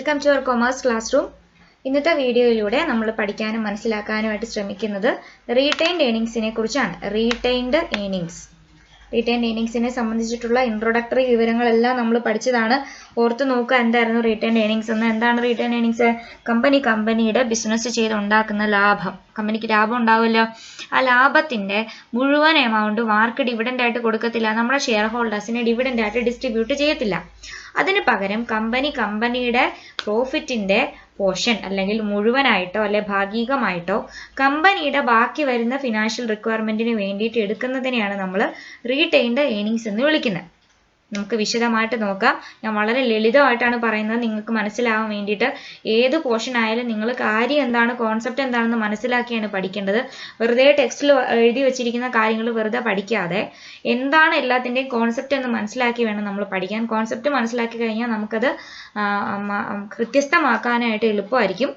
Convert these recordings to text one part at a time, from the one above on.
Welcome to our commerce class room. ഇന്നത്തെ വീഡിയോയിലൂടെ നമ്മൾ പഠിക്കാനും മനസ്സിലാക്കാനുമായിട്ട് ശ്രമിക്കുന്നത് റീറ്റെയിൻഡ് ഏർണിങ്സിനെ കുറിച്ചാണ്. റീറ്റെയിൻഡ് ഏർണിങ്സിനെ സംബന്ധിച്ചിട്ടുള്ള ഇൻട്രൊഡക്ടറി വിവരങ്ങളെല്ലാം നമ്മൾ പഠിച്ചതാണ്. ഓർത്ത് നോക്കുക എന്തായിരുന്നു റീറ്റെയിൻഡ് ഏർണിങ്സ് എന്ന്. എന്താണ് റീറ്റെയിൻഡ് ഏർണിങ്സ്? കമ്പനിയുടെ ബിസിനസ് ചെയ്തുണ്ടാക്കുന്ന ലാഭം, കമ്പനിക്ക് ലാഭം ഉണ്ടാവുമല്ലോ, ആ ലാഭത്തിന്റെ മുഴുവൻ എമൗണ്ട് ആർക്ക് ഡിവിഡൻഡ് ആയിട്ട് കൊടുക്കത്തില്ല, നമ്മുടെ ഷെയർ ഹോൾഡേഴ്സിന് ഡിവിഡൻഡ് ആയിട്ട് ഡിസ്ട്രിബ്യൂട്ട് ചെയ്യത്തില്ല. അതിന് പകരം കമ്പനിയുടെ പ്രോഫിറ്റിന്റെ പോർഷൻ അല്ലെങ്കിൽ മുഴുവനായിട്ടോ അല്ലെ ഭാഗികമായിട്ടോ കമ്പനിയുടെ ബാക്കി വരുന്ന ഫിനാൻഷ്യൽ റിക്വയർമെന്റിന് വേണ്ടിയിട്ട് എടുക്കുന്നതിനെയാണ് നമ്മൾ റീറ്റെയിൻഡ് ഏർണിങ്സ് എന്ന് വിളിക്കുന്നത്. നമുക്ക് വിശദമായിട്ട് നോക്കാം. ഞാൻ വളരെ ലളിതമായിട്ടാണ് പറയുന്നത്, നിങ്ങൾക്ക് മനസ്സിലാവാൻ വേണ്ടിയിട്ട്. ഏത് പോർഷൻ ആയാലും നിങ്ങൾ കാര്യം എന്താണ്, കോൺസെപ്റ്റ് എന്താണെന്ന് മനസ്സിലാക്കിയാണ് പഠിക്കേണ്ടത്. വെറുതെ ടെക്സ്റ്റിൽ എഴുതി വെച്ചിരിക്കുന്ന കാര്യങ്ങൾ വെറുതെ പഠിക്കാതെ എന്താണ് എല്ലാത്തിൻ്റെയും കോൺസെപ്റ്റ് എന്ന് മനസ്സിലാക്കി വേണം നമ്മൾ പഠിക്കാൻ. കോൺസെപ്റ്റ് മനസ്സിലാക്കി കഴിഞ്ഞാൽ നമുക്കത് കൃത്യസ്ഥമാക്കാനായിട്ട് എളുപ്പമായിരിക്കും.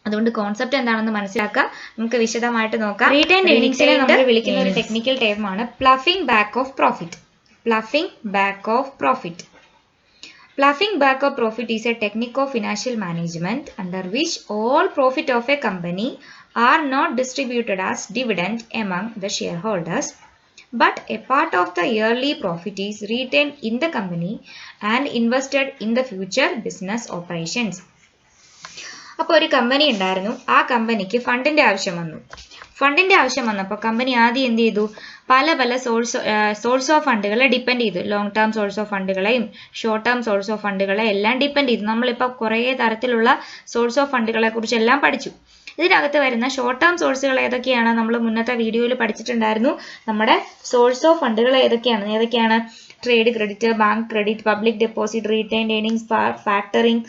അതുകൊണ്ട് കോൺസെപ്റ്റ് എന്താണെന്ന് മനസ്സിലാക്കുക. നമുക്ക് വിശദമായിട്ട് നോക്കാം. റീറ്റെയിൻഡ് ഏർണിങ്സിനെ നമ്മൾ വിളിക്കുന്ന ഒരു ടെക്നിക്കൽ ടേമാണ് ploughing back of profit. Ploughing back of profit. Ploughing back of profit is a technique of financial management under which all profit of a company are not distributed as dividend among the shareholders, but a part of the yearly profit is retained in the company and invested in the future business operations. അപ്പോൾ ഒരു company ഉണ്ടായിരുന്നു. ആ കമ്പനിക്ക് ഫണ്ടിന്റെ ആവശ്യം വന്നപ്പോൾ company ആദ്യം എന്ത് ചെയ്തു? പല സോഴ്സ് ഓഫ് ഫണ്ടുകളെ ഡിപ്പെൻഡ് ചെയ്തു. ലോങ് ടേം സോഴ്സ് ഓഫ് ഫണ്ടുകളെയും ഷോർട്ട് ടേം സോഴ്സ് ഓഫ് ഫണ്ടുകളെ എല്ലാം ഡിപ്പെൻഡ് ചെയ്തു. നമ്മളിപ്പോൾ കുറേ തരത്തിലുള്ള സോഴ്സ് ഓഫ് ഫണ്ടുകളെ കുറിച്ച് എല്ലാം പഠിച്ചു. ഇതിനകത്ത് വരുന്ന ഷോർട്ട് ടേം സോഴ്സുകൾ ഏതൊക്കെയാണ് നമ്മൾ മുന്നത്തെ വീഡിയോയിൽ പഠിച്ചിട്ടുണ്ടായിരുന്നു. നമ്മുടെ സോഴ്സ് ഓഫ് ഫണ്ടുകൾ ഏതൊക്കെയാണ്? Trade credit, bank credit, public deposit, retained earnings, factoring,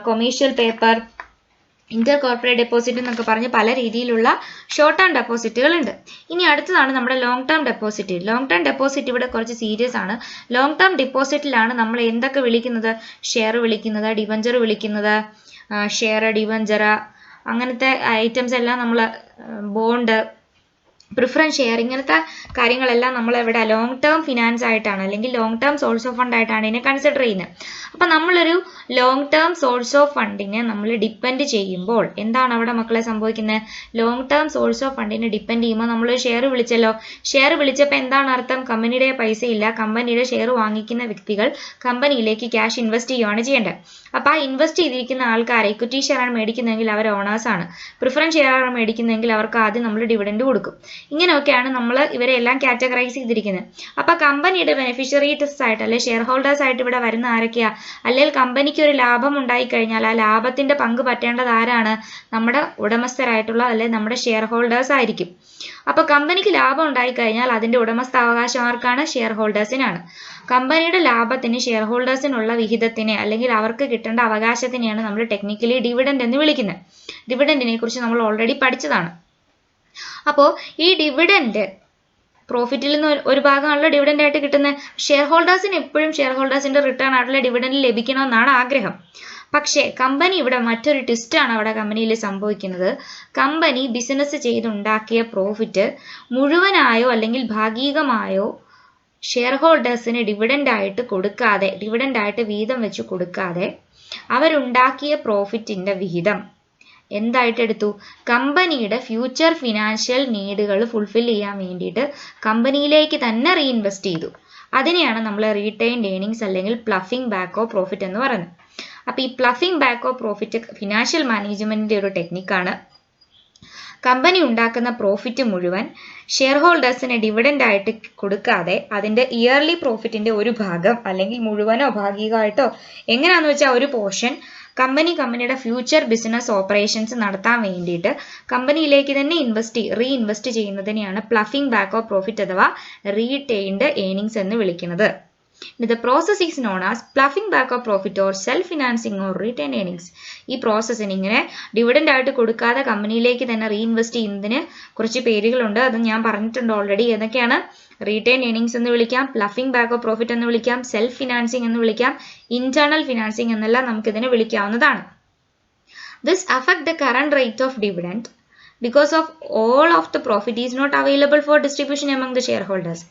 commercial paper, Inter corporate deposit എന്നൊക്കെ പറഞ്ഞ് പല രീതിയിലുള്ള ഷോർട്ട് ടേം ഡെപ്പോസിറ്റുകൾ ഉണ്ട്. ഇനി അടുത്തതാണ് നമ്മുടെ long term deposit. Long term deposit ഇവിടെ കുറച്ച് സീരിയസ് ആണ്. ലോങ് ടേം ഡെപ്പോസിറ്റിലാണ് നമ്മൾ എന്തൊക്കെ വിളിക്കുന്നത്? ഷെയർ വിളിക്കുന്നത്, ഡിവഞ്ചർ വിളിക്കുന്നത്, ഷെയർ, ഡിവഞ്ചർ, അങ്ങനത്തെ ഐറ്റംസ് എല്ലാം നമ്മൾ, ബോണ്ട്, പ്രിഫറൻസ് ഷെയർ, ഇങ്ങനത്തെ കാര്യങ്ങളെല്ലാം നമ്മൾ ഇവിടെ ലോങ് ടേം ഫിനാൻസ് ആയിട്ടാണ് അല്ലെങ്കിൽ long term source of fund ആയിട്ടാണ് ഇതിനെ കൺസിഡർ ചെയ്യുന്നത്. അപ്പൊ നമ്മളൊരു ലോങ് ടേം സോഴ്സ് ഓഫ് ഫണ്ടിനെ നമ്മൾ ഡിപ്പെൻഡ് ചെയ്യുമ്പോൾ എന്താണ് അവിടെ മക്കളെ സംഭവിക്കുന്നത്? ലോങ് ടേം സോഴ്സ് ഓഫ് ഫണ്ടിനെ ഡിപ്പെൻഡ് ചെയ്യുമ്പോൾ നമ്മൾ ഷെയർ വിളിച്ചല്ലോ. ഷെയർ വിളിച്ചപ്പോൾ എന്താണ് അർത്ഥം? കമ്പനിയുടെ പൈസ ഇല്ല, കമ്പനിയുടെ ഷെയർ വാങ്ങിക്കുന്ന വ്യക്തികൾ കമ്പനിയിലേക്ക് ക്യാഷ് ഇൻവെസ്റ്റ് ചെയ്യുകയാണ് ചെയ്യേണ്ടത്. അപ്പൊ ആ ഇൻവെസ്റ്റ് ചെയ്തിരിക്കുന്ന ആൾക്കാർ ഇക്വിറ്റി ഷെയർ ആണ് മേടിക്കുന്നതെങ്കിൽ അവർ ഓണേഴ്സ് ആണ്. പ്രിഫറൻസ് ഷെയർ ആണ് മേടിക്കുന്നതെങ്കിൽ അവർക്ക് ആദ്യം നമ്മൾ ഡിവിഡൻഡ് കൊടുക്കും. ഇങ്ങനെയൊക്കെയാണ് നമ്മൾ ഇവരെ എല്ലാം കാറ്റഗറൈസ് ചെയ്തിരിക്കുന്നത്. അപ്പൊ കമ്പനിയുടെ ബെനിഫിഷ്യറീസ് ആയിട്ട് അല്ലെ ഷെയർ ഹോൾഡേഴ്സ് ആയിട്ട് ഇവിടെ വരുന്ന ആരൊക്കെയാ? അല്ലെങ്കിൽ കമ്പനിക്ക് ഒരു ലാഭം ഉണ്ടായി കഴിഞ്ഞാൽ ആ ലാഭത്തിന്റെ പങ്ക് പറ്റേണ്ടത് ആരാണ്? നമ്മുടെ ഉടമസ്ഥരായിട്ടുള്ള അല്ലെ നമ്മുടെ ഷെയർ ഹോൾഡേഴ്സ് ആയിരിക്കും. അപ്പൊ കമ്പനിക്ക് ലാഭം ഉണ്ടായി കഴിഞ്ഞാൽ അതിന്റെ ഉടമസ്ഥാവകാശം ആർക്കാണ്? ഷെയർ ഹോൾഡേഴ്സിനാണ്. കമ്പനിയുടെ ലാഭത്തിന് ഷെയർ ഹോൾഡേഴ്സിനുള്ള വിഹിതത്തിനെ അല്ലെങ്കിൽ അവർക്ക് കിട്ടേണ്ട അവകാശത്തിനെയാണ് നമ്മൾ ടെക്നിക്കലി ഡിവിഡൻഡ് എന്ന് വിളിക്കുന്നത്. ഡിവിഡൻഡിനെ കുറിച്ച് നമ്മൾ ഓൾറെഡി പഠിച്ചതാണ്. അപ്പോൾ ഈ ഡിവിഡൻഡ് പ്രോഫിറ്റിൽ നിന്ന് ഒരു ഭാഗമാണല്ലോ ഡിവിഡൻഡ് ആയിട്ട് കിട്ടുന്നത്. ഷെയർ ഹോൾഡേഴ്സിന് എപ്പോഴും ഷെയർ ഹോൾഡേഴ്സിന്റെ റിട്ടേൺ ആയിട്ടുള്ള ഡിവിഡൻഡ് ലഭിക്കണമെന്നാണ് ആഗ്രഹം. പക്ഷേ കമ്പനി ഇവിടെ മറ്റൊരു ട്വിസ്റ്റാണ് അവിടെ കമ്പനിയിൽ സംഭവിക്കുന്നത്. കമ്പനി ബിസിനസ് ചെയ്തുണ്ടാക്കിയ പ്രോഫിറ്റ് മുഴുവനായോ അല്ലെങ്കിൽ ഭാഗികമായോ ഷെയർ ഹോൾഡേഴ്സിന് ഡിവിഡൻഡ് ആയിട്ട് വീതം വെച്ച് കൊടുക്കാതെ അവരുണ്ടാക്കിയ പ്രോഫിറ്റിന്റെ വിഹിതം എന്തായിട്ട് എടുത്തു? കമ്പനിയുടെ ഫ്യൂച്ചർ ഫിനാൻഷ്യൽ നീഡുകൾ ഫുൾഫിൽ ചെയ്യാൻ വേണ്ടിയിട്ട് കമ്പനിയിലേക്ക് തന്നെ റീഇൻവെസ്റ്റ് ചെയ്തു. അതിനെയാണ് നമ്മൾ റീറ്റെയിൻഡ് ഏർണിങ്സ് അല്ലെങ്കിൽ പ്ലഫിംഗ് ബാക്ക് ഓഫ് പ്രോഫിറ്റ് എന്ന് പറയുന്നത്. അപ്പൊ ഈ ploughing back of profit financial മാനേജ്മെന്റിന്റെ ഒരു ടെക്നിക്കാണ്. കമ്പനി ഉണ്ടാക്കുന്ന പ്രോഫിറ്റ് മുഴുവൻ ഷെയർ ഹോൾഡേഴ്സിന് ഡിവിഡൻഡ് ആയിട്ട് കൊടുക്കാതെ അതിന്റെ ഇയർലി പ്രോഫിറ്റിന്റെ ഒരു ഭാഗം അല്ലെങ്കിൽ മുഴുവനോ ഭാഗികമായിട്ടോ എങ്ങനെയാന്ന് വെച്ചാൽ ഒരു പോർഷൻ കമ്പനിയുടെ ഫ്യൂച്ചർ ബിസിനസ് ഓപ്പറേഷൻസ് നടത്താൻ വേണ്ടിയിട്ട് കമ്പനിയിലേക്ക് തന്നെ റീഇൻവെസ്റ്റ് ചെയ്യുന്നതിനെയാണ് പ്ലഫിംഗ് ബാക്ക് ഓഫ് പ്രോഫിറ്റ് അഥവാ റീറ്റെയിൻഡ് ഏർണിങ്സ് എന്ന് വിളിക്കുന്നത്. The process is known as ploughing back of profit or self-financing or retained earnings. ഈ പ്രോസസ്സിന് ഇങ്ങനെ ഡിവിഡൻഡ് ആയിട്ട് കൊടുക്കാതെ കമ്പനിയിലേക്ക് തന്നെ റീഇൻവെസ്റ്റ് ചെയ്യുന്നതിന് കുറച്ച് പേരുകളുണ്ട്. അത് ഞാൻ പറഞ്ഞിട്ടുണ്ട് ഓൾറെഡി. ഏതൊക്കെയാണ്? റീറ്റെയിൻ ഏർണിങ്സ് എന്ന് വിളിക്കാം, പ്ലഫിംഗ് ബാക്ക് ഓഫ് പ്രോഫിറ്റ് എന്ന് വിളിക്കാം, സെൽഫ് ഫിനാൻസിങ് എന്ന് വിളിക്കാം, ഇന്റേണൽ ഫിനാൻസിങ് എന്നെല്ലാം നമുക്ക് ഇതിനെ വിളിക്കാവുന്നതാണ്. This affect the current rate of dividend because of all of the profit is not available for distribution among the shareholders.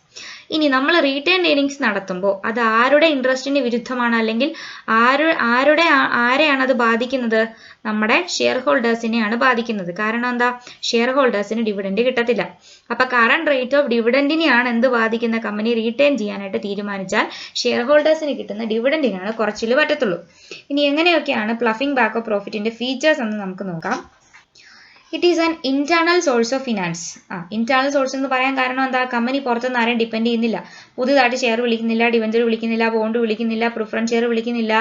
ഇനി നമ്മൾ റീറ്റെയിൻഡ് ഏർണിങ്സ് നടത്തുമ്പോൾ അത് ആരുടെ ഇൻട്രസ്റ്റിന് വിരുദ്ധമാണ്, അല്ലെങ്കിൽ ആരെയാണ് അത് ബാധിക്കുന്നത്? നമ്മുടെ ഷെയർ ഹോൾഡേഴ്സിനെയാണ് ബാധിക്കുന്നത്. കാരണം എന്താ? ഷെയർ ഹോൾഡേഴ്സിന് ഡിവിഡൻഡ് കിട്ടത്തില്ല. അപ്പൊ കറണ്ട് റേറ്റ് ഓഫ് ഡിവിഡൻഡിനെയാണ് എന്ത് ബാധിക്കുന്ന? കമ്പനി റീറ്റെയിൻ ചെയ്യാനായിട്ട് തീരുമാനിച്ചാൽ ഷെയർ ഹോൾഡേഴ്സിന് കിട്ടുന്ന ഡിവിഡൻഡിനാണ് കുറച്ചിൽ പറ്റത്തുള്ളൂ. ഇനി എങ്ങനെയൊക്കെയാണ് പ്ലഫിംഗ് ബാക്ക് ഓഫ് പ്രോഫിറ്റിന്റെ ഫീച്ചേഴ്സ് എന്ന് നമുക്ക് നോക്കാം. It is an internal source of finance. Internal source എന്ന് പറയാൻ കാരണം എന്താ? കമ്പനി പുറത്തുനിന്ന് ആരെയും ഡിപ്പെൻഡ് ചെയ്യുന്നില്ല. പുതുതായിട്ട് ഷെയർ വിളിക്കുന്നില്ല, ഡിവഞ്ചർ വിളിക്കുന്നില്ല, ബോണ്ട് വിളിക്കുന്നില്ല, പ്രിഫറൻസ് ഷെയർ വിളിക്കുന്നില്ല,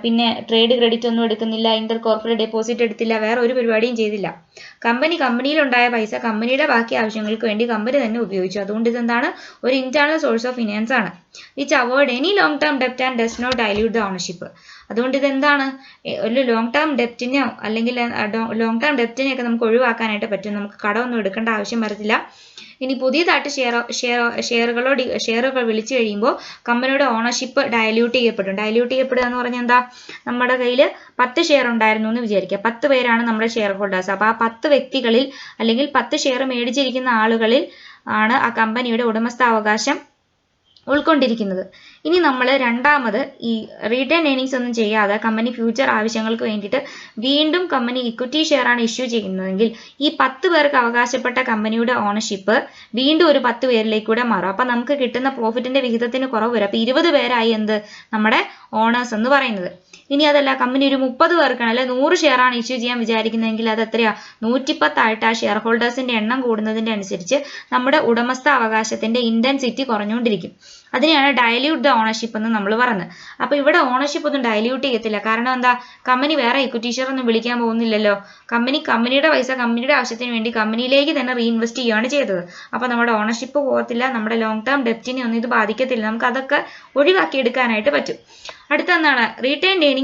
പിന്നെ ട്രേഡ് ക്രെഡിറ്റ് ഒന്നും എടുക്കുന്നില്ല, ഇന്റർ കോർപ്പറേറ്റ് ഡെപ്പോസിറ്റ് എടുത്തില്ല, വേറെ ഒരു പരിപാടിയും ചെയ്തില്ല. കമ്പനിയിലുണ്ടായ പൈസ കമ്പനിയുടെ ബാക്കി ആവശ്യങ്ങൾക്ക് വേണ്ടി കമ്പനി തന്നെ ഉപയോഗിച്ചു. അതുകൊണ്ട് ഇതെന്താണ്? ഒരു ഇന്റേണൽ സോഴ്സ് ഓഫ് ഫിനാൻസ് ആണ്. Which avoid any long term ഡെപ്റ്റ് and does not dilute the ownership. അതുകൊണ്ട് ഇതെന്താണ്? ഒരു ലോങ് ടേം ഡെപ്റ്റിനോ അല്ലെങ്കിൽ ലോങ് ടേം ഡെപ്റ്റിനെയൊക്കെ നമുക്ക് ഒഴിവാക്കാനായിട്ട് പറ്റും. നമുക്ക് കടമൊന്നും എടുക്കേണ്ട ആവശ്യം വരത്തില്ല. ഇനി പുതിയതായിട്ട് ഷെയറുകൾ വിളിച്ചു കഴിയുമ്പോൾ കമ്പനിയുടെ ഓണർഷിപ്പ് ഡയല്യൂട്ട് ചെയ്യപ്പെടും. ഡയല്യൂട്ട് ചെയ്യപ്പെടുക എന്ന് പറഞ്ഞാൽ എന്താ? നമ്മുടെ കയ്യിൽ 10 ഷെയർ ഉണ്ടായിരുന്നു എന്ന് വിചാരിക്കുക. 10 പേരാണ് നമ്മുടെ ഷെയർ ഹോൾഡേഴ്സ്. അപ്പൊ ആ 10 വ്യക്തികളിൽ അല്ലെങ്കിൽ 10 ഷെയർ മേടിച്ചിരിക്കുന്ന ആളുകളിൽ ആണ് ആ കമ്പനിയുടെ ഉടമസ്ഥാവകാശം ഉൾക്കൊണ്ടിരിക്കുന്നത്. ഇനി നമ്മൾ രണ്ടാമത് ഈ റീറ്റെയിൻ ഏർണിങ്സ് ഒന്നും ചെയ്യാതെ കമ്പനി ഫ്യൂച്ചർ ആവശ്യങ്ങൾക്ക് വേണ്ടിയിട്ട് വീണ്ടും കമ്പനി ഇക്വിറ്റി ഷെയർ ആണ് ഇഷ്യൂ ചെയ്യുന്നതെങ്കിൽ ഈ 10 പേർക്ക് അവകാശപ്പെട്ട കമ്പനിയുടെ ഓണർഷിപ്പ് വീണ്ടും ഒരു 10 പേരിലേക്ക് കൂടെ മാറും. അപ്പൊ നമുക്ക് കിട്ടുന്ന പ്രോഫിറ്റിന്റെ വിഹിതത്തിന് കുറവ് വരും. അപ്പൊ 20 പേരായി എന്ത്? നമ്മുടെ ഓണേഴ്സ് എന്ന് പറയുന്നത്. ഇനി അതല്ല, കമ്പനി ഒരു 30 പേർക്കാണ് അല്ലെ 100 ഷെയർ ആണ് ഇഷ്യൂ ചെയ്യാൻ വിചാരിക്കുന്നതെങ്കിൽ അത് എത്രയാ? 110 ആയിട്ട് ആ ഷെയർ ഹോൾഡേഴ്സിന്റെ എണ്ണം കൂടുന്നതിന്റെ അനുസരിച്ച് നമ്മുടെ ഉടമസ്ഥ അവകാശത്തിന്റെ ഇന്റൻസിറ്റി കുറഞ്ഞുകൊണ്ടിരിക്കും. അതിനെയാണ് ഡയല്യൂട്ട് ദ ഓണർഷിപ്പ് എന്ന് നമ്മൾ പറഞ്ഞത്. അപ്പൊ ഇവിടെ ഓണർഷിപ്പ് ഒന്നും ഡയല്യൂട്ട് ചെയ്യത്തില്ല. കാരണം എന്താ? കമ്പനി വേറെ ഇക്വിറ്റി ഷെയർ ഒന്നും വിളിക്കാൻ പോകുന്നില്ലല്ലോ. കമ്പനിയുടെ പൈസ കമ്പനിയുടെ ആവശ്യത്തിന് വേണ്ടി കമ്പനിയിലേക്ക് തന്നെ റീഇൻവെസ്റ്റ് ചെയ്യുകയാണ് ചെയ്തത്. അപ്പൊ നമ്മുടെ ഓണർഷിപ്പ് പോകത്തില്ല, നമ്മുടെ ലോങ് ടേം ഡെപ്റ്റിനെ ഒന്നും ഇത് ബാധിക്കത്തില്ല. നമുക്ക് അതൊക്കെ ഒഴിവാക്കി എടുക്കാനായിട്ട് പറ്റും. അടുത്ത എന്താണ്? Retained earnings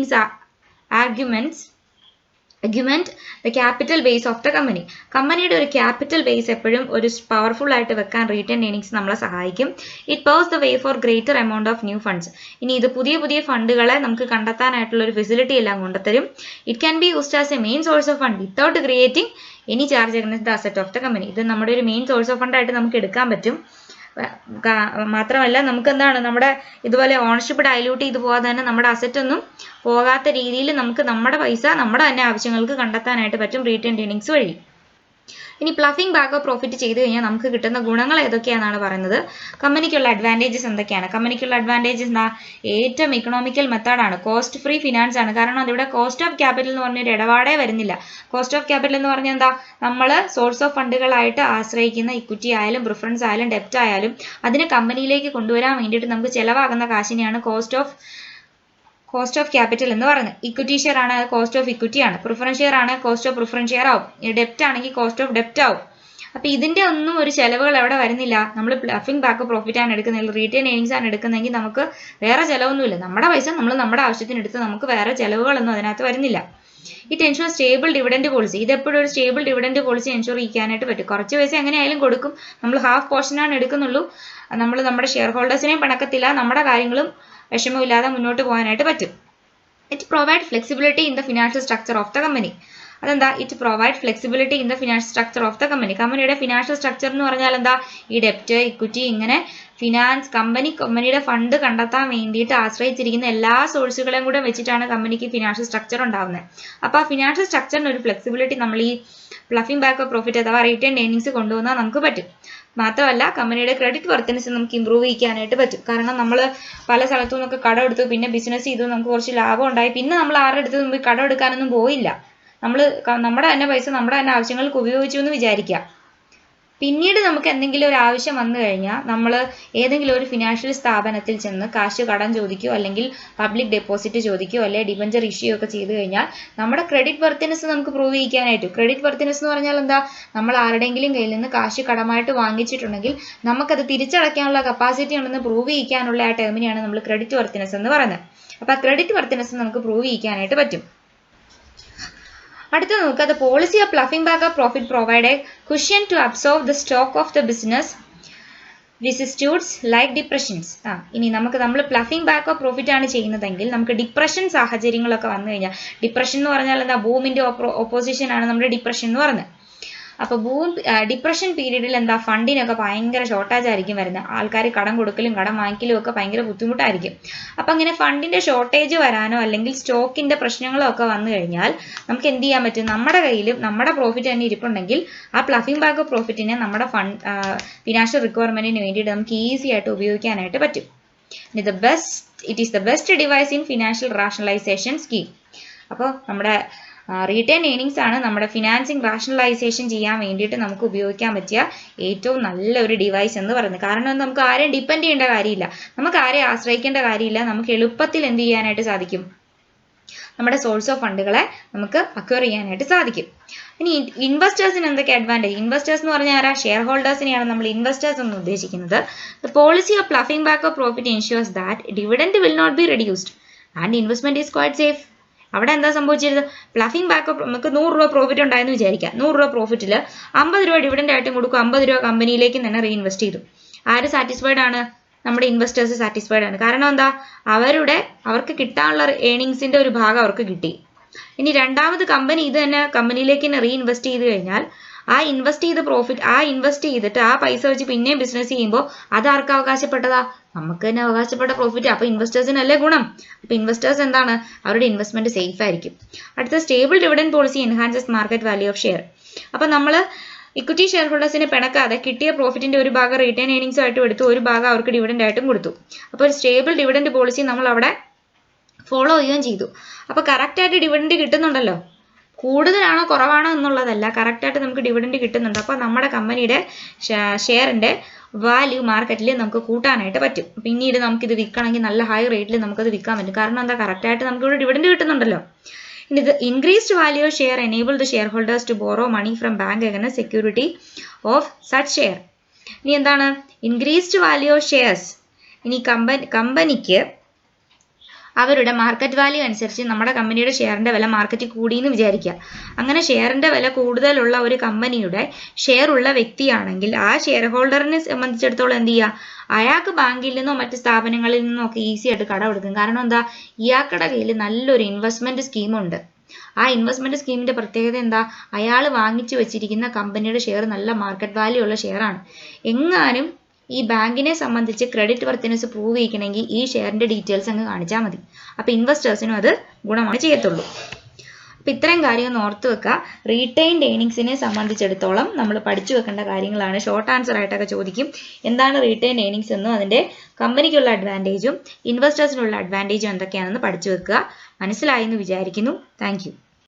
argument the capital base of the company. കമ്പനിയുടെ ഒരു ക്യാപിറ്റൽ ബേസ് എപ്പോഴും ഒരു പവർഫുൾ ആയിട്ട് വെക്കാൻ റീറ്റെയിൻ ഏർണിങ്സ് നമ്മളെ സഹായിക്കും. It paves the way for greater amount of new funds. ഇനി ഇത് പുതിയ ഫണ്ടുകളെ നമുക്ക് കണ്ടെത്താനായിട്ടുള്ള ഒരു ഫെസിലിറ്റി എല്ലാം കൊണ്ടുതരും. It can be used as a main source of fund without creating any charge against the asset of the company. ഇത് നമ്മുടെ ഒരു മെയിൻ സോഴ്സ് ഓഫ് ഫണ്ട് ആയിട്ട് നമുക്ക് എടുക്കാൻ പറ്റും. മാത്രമല്ല നമുക്ക് എന്താണ്? നമ്മുടെ ഇതുപോലെ ഓണർഷിപ്പ് ഡയല്യൂട്ട് ചെയ്ത് പോകാതെ തന്നെ നമ്മുടെ അസറ്റ് ഒന്നും പോകാത്ത രീതിയിൽ നമുക്ക് നമ്മുടെ പൈസ നമ്മുടെ തന്നെ ആവശ്യങ്ങൾക്ക് കണ്ടെത്താനായിട്ട് പറ്റും റീറ്റെയിൻഡ് ഏർണിങ്സ് വഴി. ഇനി പ്ലഫിംഗ് ബാക്ക് ഓഫ് പ്രോഫിറ്റ് ചെയ്ത് കഴിഞ്ഞാൽ നമുക്ക് കിട്ടുന്ന ഗുണങ്ങൾ ഏതൊക്കെയാണെന്നാണ് പറയുന്നത്. കമ്പനിക്കുള്ള അഡ്വാൻറ്റേജസ് എന്തൊക്കെയാണ്? കമ്പനിക്കുള്ള അഡ്വാൻറ്റേജസ് എന്താ? ഏറ്റവും ഇക്കണോമിക്കൽ മെത്തേഡാണ്, കോസ്റ്റ് ഫ്രീ ഫിനാൻസ് ആണ്. കാരണം അതിവിടെ കോസ്റ്റ് ഓഫ് ക്യാപിറ്റൽ എന്ന് പറഞ്ഞൊരു ഇടപാടേ വരുന്നില്ല. കോസ്റ്റ് ഓഫ് ക്യാപിറ്റൽ എന്ന് പറഞ്ഞാൽ എന്താ? നമ്മൾ സോഴ്സ് ഓഫ് ഫണ്ടുകളായിട്ട് ആശ്രയിക്കുന്ന ഇക്വിറ്റി ആയാലും പ്രിഫറൻസ് ആയാലും ഡെപ്റ്റ് ആയാലും അതിനെ കമ്പനിയിലേക്ക് കൊണ്ടുവരാൻ വേണ്ടിയിട്ട് നമുക്ക് ചിലവാകുന്ന കാശിനെയാണ് കോസ്റ്റ് ഓഫ് ക്യാപിറ്റൽ എന്ന് പറയുന്നത്. ഇക്വിറ്റി ഷെയർ ആണ് കോസ്റ്റ് ഓഫ് ഇക്വിറ്റി ആണ്, പ്രിഫറൻസ് ഷെയർ ആണ് കോസ്റ്റ് ഓഫ് പ്രിഫറൻസ് ഷെയർ ആവും, ഡെപ്റ്റ് ആണെങ്കിൽ കോസ്റ്റ് ഓഫ് ഡെപ്റ്റ് ആവും. അപ്പൊ ഇതിന്റെ ഒന്നും ഒരു ചെലവുകൾ എവിടെ വരുന്നില്ല. നമ്മൾ പ്ലഫിംഗ് ബാക്ക് പ്രോഫിറ്റ് ആണ് എടുക്കുന്നതെങ്കിൽ റീറ്റെയിൻ ഏർണിങ്സ് ആണ് എടുക്കുന്നതെങ്കിൽ നമുക്ക് വേറെ ചെലവൊന്നുമില്ല. നമ്മുടെ പൈസ നമ്മൾ നമ്മുടെ ആവശ്യത്തിന് എടുത്ത് നമുക്ക് വേറെ ചെലവുകളൊന്നും അതിനകത്ത് വരുന്നില്ല. It ensure stable dividend policy. ഇത് എപ്പോഴും ഒരു സ്റ്റേബിൾ ഡിവിഡൻഡ് പോളിസി എൻഷുർ ചെയ്യാനായിട്ട് പറ്റും. കുറച്ച് പൈസ എങ്ങനെയായാലും കൊടുക്കും, നമ്മൾ ഹാഫ് പോർഷനാണ് എടുക്കുന്നുള്ളൂ. നമ്മൾ നമ്മുടെ ഷെയർ ഹോൾഡേഴ്സിനെയും പിണക്കത്തില്ല, നമ്മുടെ കാര്യങ്ങളും വിഷമമില്ലാതെ മുന്നോട്ട് പോകാനായിട്ട് പറ്റും. It provide flexibility in the financial structure of the company. അതെന്താ? It provide flexibility in the financial structure of the company. കമ്പനിയുടെ ഫിനാൻഷ്യൽ സ്ട്രക്ചർ എന്ന് പറഞ്ഞാൽ എന്താ? ഈ ഡെപ്റ്റ്, ഇക്വിറ്റി, ഇങ്ങനെ കമ്പനിയുടെ ഫണ്ട് കണ്ടെത്താൻ വേണ്ടിയിട്ട് ആശ്രയിച്ചിരിക്കുന്ന എല്ലാ സോഴ്സുകളെയും കൂടെ വെച്ചിട്ടാണ് കമ്പനിക്ക് ഫിനാൻഷ്യൽ സ്ട്രക്ചർ ഉണ്ടാവുന്നത്. അപ്പോൾ ആ ഫിനാൻഷ്യൽ സ്ട്രക്ചറിന് ഒരു ഫ്ലെക്സിബിലിറ്റി നമ്മൾ ഈ പ്ലഫിംഗ് ബാക്ക് ഓഫ് പ്രോഫിറ്റ് അഥവാ റീറ്റെയിൻഡ് ഏർണിങ്സ് കൊണ്ടുവന്നാൽ നമുക്ക് പറ്റും. മാത്രമല്ല കമ്പനിയുടെ ക്രെഡിറ്റ് വർത്തിനെസ് നമുക്ക് ഇമ്പ്രൂവ് ചെയ്യാനായിട്ട് പറ്റും. കാരണം നമ്മൾ പല സ്ഥലത്തു നിന്നൊക്കെ കടം എടുത്തു, പിന്നെ ബിസിനസ് ചെയ്തു, നമുക്ക് കുറച്ച് ലാഭം ഉണ്ടായി, പിന്നെ നമ്മൾ ആരുടെ അടുത്ത് മുമ്പ് കടം എടുക്കാനൊന്നും പോയില്ല. നമ്മൾ നമ്മുടെ തന്നെ പൈസ നമ്മുടെ തന്നെ ആവശ്യങ്ങൾക്ക് ഉപയോഗിച്ചു എന്ന് വിചാരിക്കുക. പിന്നീട് നമുക്ക് എന്തെങ്കിലും ഒരു ആവശ്യം വന്നു കഴിഞ്ഞാൽ നമ്മൾ ഏതെങ്കിലും ഒരു ഫിനാൻഷ്യൽ സ്ഥാപനത്തിൽ ചെന്ന് കാശ് കടം ചോദിക്കുകയോ അല്ലെങ്കിൽ പബ്ലിക് ഡെപ്പോസിറ്റ് ചോദിക്കുകയോ അല്ലെങ്കിൽ ഡിബഞ്ചർ ഇഷ്യൂ ഒക്കെ ചെയ്തു കഴിഞ്ഞാൽ നമ്മുടെ ക്രെഡിറ്റ് വർത്തിനെസ് നമുക്ക് പ്രൂവ് ചെയ്യിക്കാനായിട്ട്. ക്രെഡിറ്റ് വർത്തിനെസ് എന്ന് പറഞ്ഞാൽ എന്താ? നമ്മൾ ആരുടെയെങ്കിലും കയ്യിൽ നിന്ന് കാശ് കടമായിട്ട് വാങ്ങിച്ചിട്ടുണ്ടെങ്കിൽ നമുക്കത് തിരിച്ചടയ്ക്കാനുള്ള കപ്പാസിറ്റി ഉണ്ടെന്ന് പ്രൂവ് ചെയ്യിക്കാനുള്ള ആ ടേമിനെയാണ് നമ്മൾ ക്രെഡിറ്റ് വർത്തിനെസ് എന്ന് പറയുന്നത്. അപ്പോൾ ആ ക്രെഡിറ്റ് വർത്തിനെസ് നമുക്ക് പ്രൂവ് ചെയ്യിക്കാനായിട്ട് പറ്റും. അടുത്ത നോക്കുക, the policy of ploughing back of profit provide a cushion to absorb the stock of the business vicissitudes like depressions. ഇനി നമ്മൾ പ്ലഫിംഗ് ബാക്ക് ഓഫ് പ്രോഫിറ്റ് ആണ് ചെയ്യുന്നതെങ്കിൽ നമുക്ക് ഡിപ്രഷൻ സാഹചര്യങ്ങളൊക്കെ വന്നു കഴിഞ്ഞാൽ, ഡിപ്രഷൻ എന്ന് പറഞ്ഞാൽ എന്താ? ബൂമിന്റെ ഓപ്പോസിഷൻ ആണ് നമ്മുടെ ഡിപ്രഷൻ എന്ന് പറയുന്നത്. അപ്പോൾ ഡിപ്രഷൻ പീരീഡിൽ എന്താ ഫണ്ടിനൊക്കെ ഭയങ്കര ഷോർട്ടേജ് ആയിരിക്കും വരുന്നത്. ആൾക്കാർ കടം കൊടുക്കലും കടം വാങ്ങിക്കലും ഒക്കെ ഭയങ്കര ബുദ്ധിമുട്ടായിരിക്കും. അപ്പം അങ്ങനെ ഫണ്ടിന്റെ ഷോർട്ടേജ് വരാനോ അല്ലെങ്കിൽ സ്റ്റോക്കിന്റെ പ്രശ്നങ്ങളോ ഒക്കെ വന്നു കഴിഞ്ഞാൽ നമുക്ക് എന്ത് ചെയ്യാൻ പറ്റും? നമ്മുടെ കയ്യിൽ നമ്മുടെ പ്രോഫിറ്റ് തന്നെ ഇരിപ്പുണ്ടെങ്കിൽ ആ പ്ലഫിംഗ് ബാക്ക് ഓഫ് പ്രോഫിറ്റിനെ നമ്മുടെ ഫിനാൻഷ്യൽ റിക്വയർമെന്റിന് വേണ്ടിയിട്ട് നമുക്ക് ഈസി ആയിട്ട് ഉപയോഗിക്കാനായിട്ട് പറ്റും. It is the best device in financial rationalisation scheme. അപ്പോൾ നമ്മുടെ റീറ്റെയിൻ ഏർണിങ്സ് ആണ് നമ്മുടെ ഫിനാൻസിങ് റാഷണലൈസേഷൻ ചെയ്യാൻ വേണ്ടിയിട്ട് നമുക്ക് ഉപയോഗിക്കാൻ പറ്റിയ ഏറ്റവും നല്ലൊരു ഡിവൈസ് എന്ന് പറയുന്നത്. കാരണം നമുക്ക് ആരെയും ഡിപ്പെൻഡ് ചെയ്യേണ്ട കാര്യമില്ല, നമുക്ക് ആരെയും ആശ്രയിക്കേണ്ട കാര്യമില്ല. നമുക്ക് എളുപ്പത്തിൽ എന്ത് ചെയ്യാനായിട്ട് സാധിക്കും? നമ്മുടെ സോഴ്സ് ഓഫ് ഫണ്ടുകളെ നമുക്ക് അക്വയർ ചെയ്യാനായിട്ട് സാധിക്കും. ഇനി ഇൻവെസ്റ്റേഴ്സിന് എന്തൊക്കെ അഡ്വാൻറ്റേജ്? ഇൻവെസ്റ്റേഴ്സ് എന്ന് പറഞ്ഞാൽ ആരാ? ഷെയർ ഹോൾഡേഴ്സിനെയാണ് നമ്മൾ ഇൻവെസ്റ്റേഴ്സ് എന്ന് ഉദ്ദേശിക്കുന്നത്. The policy of ploughing back of profit ensures that dividend will not be reduced and investment is quite safe. അവിടെ എന്താ സംഭവിച്ചിരുന്നത്? പ്ലഫിംഗ് ബാക്ക് ഓഫ് നമുക്ക് 100 രൂപ പ്രോഫിറ്റ് ഉണ്ടായെന്ന് വിചാരിക്കാം. 100 രൂപ പ്രോഫിറ്റിൽ 50 രൂപ ഡിവിഡൻഡ് ആയിട്ടും കൊടുക്കും, 50 രൂപ കമ്പനിയിലേക്ക് തന്നെ റീഇൻവെസ്റ്റ് ചെയ്തു. ആര് സാറ്റിസ്ഫൈഡ് ആണ്? നമ്മുടെ ഇൻവെസ്റ്റേഴ്സ് സാറ്റിസ്ഫൈഡ് ആണ്. കാരണം എന്താ? അവർക്ക് കിട്ടാനുള്ള ഏർണിങ്സിന്റെ ഒരു ഭാഗം അവർക്ക് കിട്ടി. ഇനി രണ്ടാമത് കമ്പനി ഇത് തന്നെ കമ്പനിയിലേക്ക് തന്നെ റീഇൻവെസ്റ്റ് ചെയ്ത് കഴിഞ്ഞാൽ ആ ഇൻവെസ്റ്റ് ചെയ്ത പ്രോഫിറ്റ് ഇൻവെസ്റ്റ് ചെയ്തിട്ട് ആ പൈസ വെച്ച് പിന്നെയും ബിസിനസ് ചെയ്യുമ്പോൾ അത് ആർക്ക് അവകാശപ്പെട്ടതാ? നമുക്ക് തന്നെ അവകാശപ്പെട്ട പ്രോഫിറ്റ്. അപ്പൊ ഇൻവെസ്റ്റേഴ്സിനല്ലേ ഗുണം? അപ്പൊ ഇൻവെസ്റ്റേഴ്സ് എന്താണ്? അവരുടെ ഇൻവെസ്റ്റ്മെന്റ് സേഫ് ആയിരിക്കും. അടുത്ത stable dividend policy enhances market value of share. അപ്പൊ നമ്മൾ ഇക്വിറ്റി ഷെയർ ഹോൾഡേഴ്സിനെ പിണക്കാതെ കിട്ടിയ പ്രോഫിറ്റിന്റെ ഒരു ഭാഗം റിട്ടേൺ ഏർണിങ്സും ആയിട്ടും എടുത്തു, ഒരു ഭാഗം അവർക്ക് ഡിവിഡൻഡ് ആയിട്ടും കൊടുത്തു. അപ്പോൾ ഒരു സ്റ്റേബിൾ ഡിവിഡൻഡ് പോളിസി നമ്മൾ അവിടെ ഫോളോ ചെയ്യുകയും ചെയ്തു. അപ്പൊ കറക്റ്റ് ആയിട്ട് ഡിവിഡൻഡ് കിട്ടുന്നുണ്ടല്ലോ. കൂടുതലാണോ കുറവാണോ എന്നുള്ളതല്ല, കറക്റ്റായിട്ട് നമുക്ക് ഡിവിഡൻഡ് കിട്ടുന്നുണ്ട്. അപ്പോൾ നമ്മുടെ കമ്പനിയുടെ ഷെയറിന്റെ വാല്യൂ മാർക്കറ്റിൽ നമുക്ക് കൂട്ടാനായിട്ട് പറ്റും. പിന്നീട് നമുക്കിത് വിൽക്കണമെങ്കിൽ നല്ല ഹൈ റേറ്റിൽ നമുക്കത് വിൽക്കാൻ പറ്റും. കാരണം എന്താ? കറക്റ്റായിട്ട് നമുക്ക് ഇവിടെ ഡിവിഡൻഡ് കിട്ടുന്നുണ്ടല്ലോ. ഇനി ഇത് increased value of share enable the shareholders to borrow money from bank against security of such share. ഇനി എന്താണ് ഇൻക്രീസ്ഡ് വാല്യൂ ഓഫ് ഷെയർസ്? ഇനി കമ്പനിക്ക് അവരുടെ മാർക്കറ്റ് വാല്യൂ അനുസരിച്ച് നമ്മുടെ കമ്പനിയുടെ ഷെയറിന്റെ വില മാർക്കറ്റിൽ കൂടിയെന്ന് വിചാരിക്കുക. അങ്ങനെ ഷെയറിന്റെ വില കൂടുതലുള്ള ഒരു കമ്പനിയുടെ ഷെയർ ഉള്ള വ്യക്തിയാണെങ്കിൽ ആ ഷെയർ ഹോൾഡറിനെ സംബന്ധിച്ചിടത്തോളം എന്ത് ചെയ്യുക? അയാൾക്ക് ബാങ്കിൽ നിന്നോ മറ്റ് സ്ഥാപനങ്ങളിൽ നിന്നോ ഒക്കെ ഈസി ആയിട്ട് കടമെടുക്കും. കാരണം എന്താ? ഇയാളുടെ കയ്യിൽ നല്ലൊരു ഇൻവെസ്റ്റ്മെന്റ് സ്കീമുണ്ട്. ആ ഇൻവെസ്റ്റ്മെന്റ് സ്കീമിന്റെ പ്രത്യേകത എന്താ? അയാൾ വാങ്ങിച്ചു വെച്ചിരിക്കുന്ന കമ്പനിയുടെ ഷെയർ നല്ല മാർക്കറ്റ് വാല്യൂ ഉള്ള ഷെയറാണ്. എങ്ങാനും ഈ ബാങ്കിനെ സംബന്ധിച്ച് ക്രെഡിറ്റ് വർത്തിനെസ് പ്രൂവ് ചെയ്യിക്കണമെങ്കിൽ ഈ ഷെയറിന്റെ ഡീറ്റെയിൽസ് അങ്ങ് കാണിച്ചാൽ മതി. അപ്പൊ ഇൻവെസ്റ്റേഴ്സിനും അത് ഗുണമാണ് ചെയ്യത്തുള്ളൂ. അപ്പൊ ഇത്രയും കാര്യം ഒന്ന് ഓർത്ത് വെക്കുക. റീറ്റെയിൻഡ് ഏർണിങ്സിനെ സംബന്ധിച്ചിടത്തോളം നമ്മൾ പഠിച്ചു വെക്കേണ്ട കാര്യങ്ങളാണ്. ഷോർട്ട് ആൻസർ ആയിട്ടൊക്കെ ചോദിക്കും. എന്താണ് റീറ്റെയിൻഡ് ഏർണിങ്സ് എന്നും അതിന്റെ കമ്പനിക്കുള്ള അഡ്വാൻറ്റേജും ഇൻവെസ്റ്റേഴ്സിനുള്ള അഡ്വാൻറ്റേജും എന്തൊക്കെയാണെന്ന് പഠിച്ചു വെക്കുക. മനസ്സിലായി എന്ന് വിചാരിക്കുന്നു. Thank you.